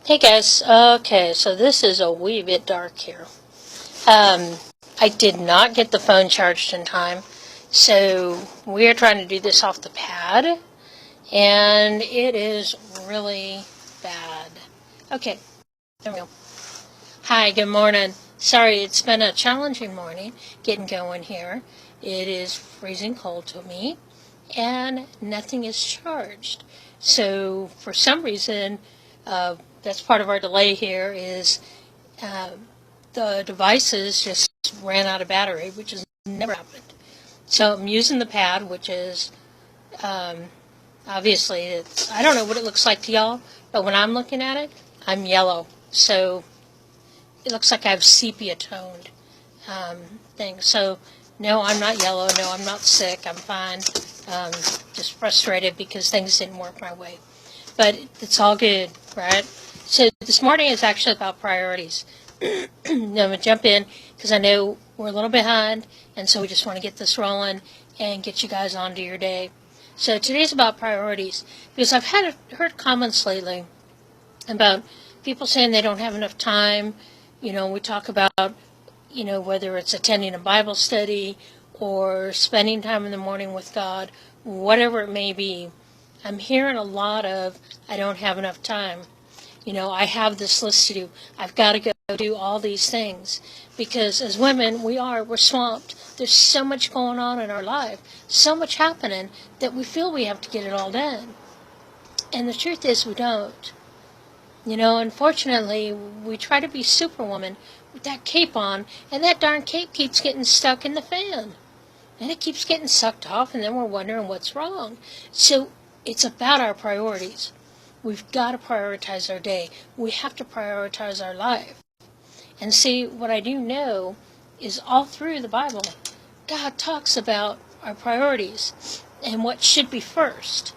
Hey guys, okay, so this is a wee bit dark here. I did not get the phone charged in time, so we are trying to do this off the pad, and it is really bad. Okay, there we go. Hi, good morning. Sorry, it's been a challenging morning getting going here. It is freezing cold to me, and nothing is charged. So for some reason, that's part of our delay here is uh, the devices just ran out of battery, which has never happened. So I'm using the pad, which is um, obviously, I don't know what it looks like to y'all, but when I'm looking at it, I'm yellow. So it looks like I have sepia toned things. So no, I'm not yellow. No, I'm not sick. I'm fine. Just frustrated because things didn't work my way. But it's all good, right? So this morning is actually about priorities. I'm going to jump in because I know we're a little behind, and so we just want to get this rolling and get you guys on to your day. So today's about priorities because I've heard comments lately about people saying they don't have enough time. You know, we talk about, whether it's attending a Bible study or spending time in the morning with God, whatever it may be. I'm hearing a lot of, I don't have enough time. I have this list to do. I've got to go do all these things. Because as women, we're swamped. There's so much going on in our life, so much happening, that we feel we have to get it all done. And the truth is we don't. Unfortunately, we try to be Superwoman with that cape on, and that darn cape keeps getting stuck in the fan. And it keeps getting sucked off, and then we're wondering what's wrong. So it's about our priorities. We've got to prioritize our day. We have to prioritize our life. And see, what I do know is all through the Bible, God talks about our priorities and what should be first.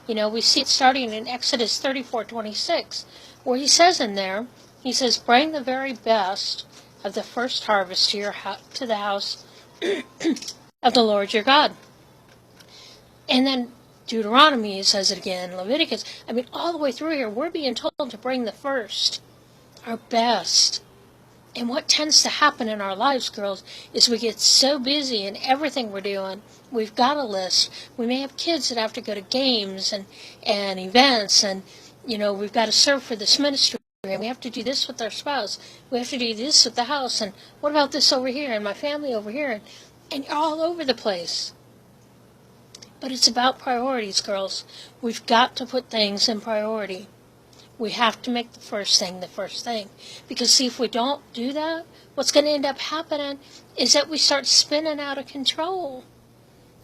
We see it starting in Exodus 34:26, where he says in there, he says, bring the very best of the first harvest to the house of the Lord your God. And then Deuteronomy says it again, Leviticus. All the way through here, we're being told to bring the first, our best. And what tends to happen in our lives, girls, is we get so busy in everything we're doing. We've got a list. We may have kids that have to go to games and events, and, we've got to serve for this ministry. And we have to do this with our spouse. We have to do this with the house. And what about this over here and my family over here? And you're all over the place. But it's about priorities, girls. We've got to put things in priority. We have to make the first thing. Because, see, if we don't do that, what's going to end up happening is that we start spinning out of control.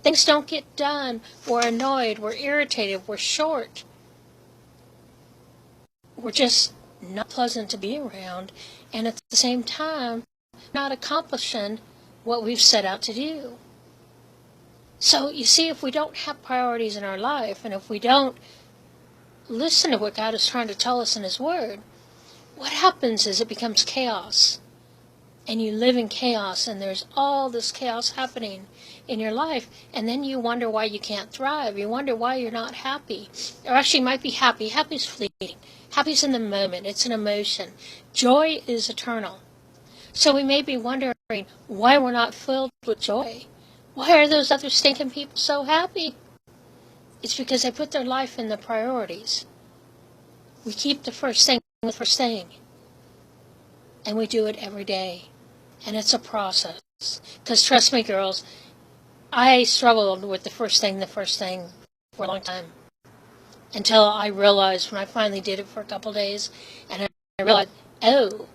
Things don't get done. We're annoyed. We're irritated. We're short. We're just not pleasant to be around. And at the same time, not accomplishing what we've set out to do. So, you see, if we don't have priorities in our life, and if we don't listen to what God is trying to tell us in His Word, what happens is it becomes chaos. And you live in chaos, and there's all this chaos happening in your life, and then you wonder why you can't thrive. You wonder why you're not happy. Or actually, you might be happy. Happy's fleeting. Happy's in the moment. It's an emotion. Joy is eternal. So we may be wondering why we're not filled with joy. Why are those other stinking people so happy? It's because they put their life in the priorities. We keep the first thing the first thing. And we do it every day. And it's a process. Because trust me, girls, I struggled with the first thing for a long time. Until I realized, when I finally did it for a couple days, and I realized, oh,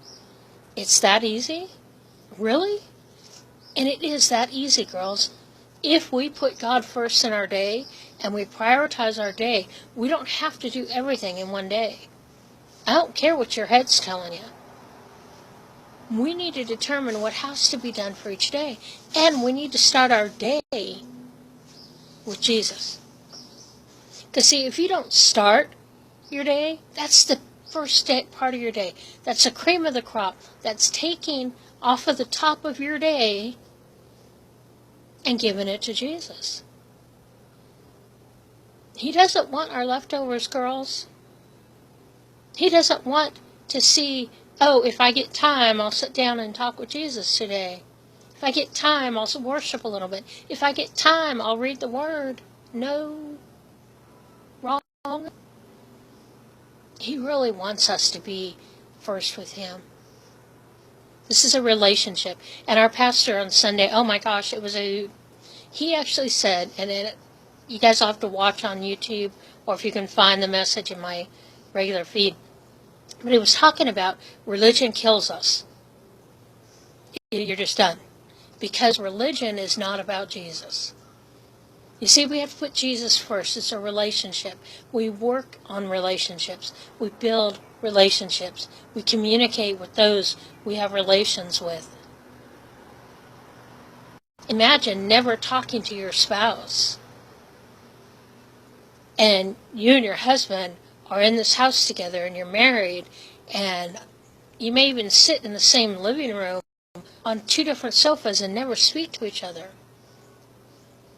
it's that easy? Really? And it is that easy, girls. If we put God first in our day and we prioritize our day, we don't have to do everything in one day. I don't care what your head's telling you. We need to determine what has to be done for each day. And we need to start our day with Jesus. Because see, if you don't start your day, that's the first part of your day. That's the cream of the crop. That's taking off of the top of your day and giving it to Jesus. He doesn't want our leftovers, girls. He doesn't want to see, oh, if I get time, I'll sit down and talk with Jesus today. If I get time, I'll worship a little bit. If I get time, I'll read the Word. No, wrong. He really wants us to be first with Him. This is a relationship. And our pastor on Sunday, oh my gosh, he actually said, and you guys will have to watch on YouTube, or if you can find the message in my regular feed. But he was talking about religion kills us. You're just done. Because religion is not about Jesus. You see, we have to put Jesus first. It's a relationship. We work on relationships. We build relationships. We communicate with those we have relations with. Imagine never talking to your spouse. And you and your husband are in this house together and you're married, and you may even sit in the same living room on two different sofas and never speak to each other.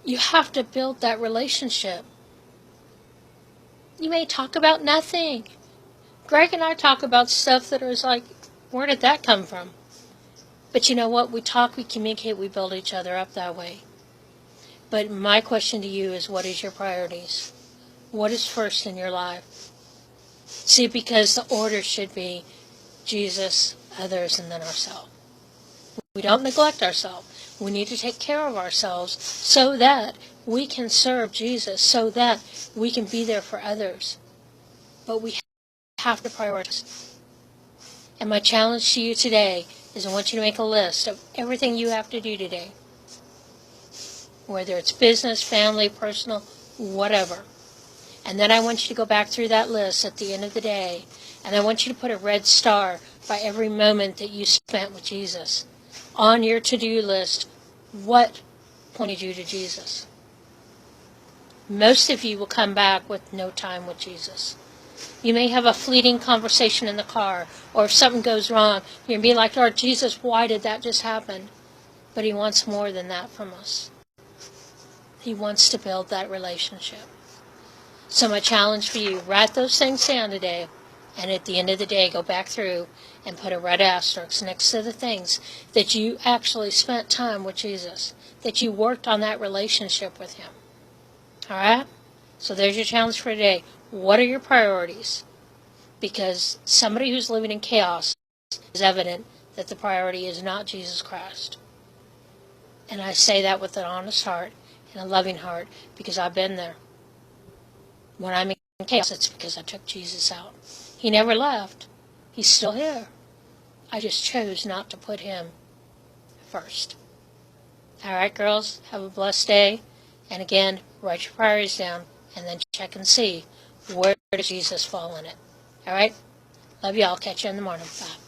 You have to build that relationship. You may talk about nothing. Greg and I talk about stuff that is like, where did that come from? But you know what? We talk, we communicate, we build each other up that way. But my question to you is, what is your priorities? What is first in your life? See, because the order should be Jesus, others, and then ourselves. We don't neglect ourselves. We need to take care of ourselves so that we can serve Jesus, so that we can be there for others. But we have to prioritize. And my challenge to you today is I want you to make a list of everything you have to do today. Whether it's business, family, personal, whatever. And then I want you to go back through that list at the end of the day. And I want you to put a red star by every moment that you spent with Jesus. On your to-do list, what pointed you to Jesus? Most of you will come back with no time with Jesus. You may have a fleeting conversation in the car, or if something goes wrong, you're going to be like, Lord Jesus, why did that just happen? But He wants more than that from us. He wants to build that relationship. So my challenge for you, write those things down today, and at the end of the day, go back through and put a red asterisk next to the things that you actually spent time with Jesus, that you worked on that relationship with Him. All right? So there's your challenge for today. What are your priorities? Because somebody who's living in chaos is evident that the priority is not Jesus Christ. And I say that with an honest heart and a loving heart because I've been there. When I'm in chaos, it's because I took Jesus out. He never left. He's still here. I just chose not to put Him first. All right, girls, have a blessed day. And again, write your priorities down and then check and see where does Jesus fall in it. All right? Love you all. Catch you in the morning. Bye.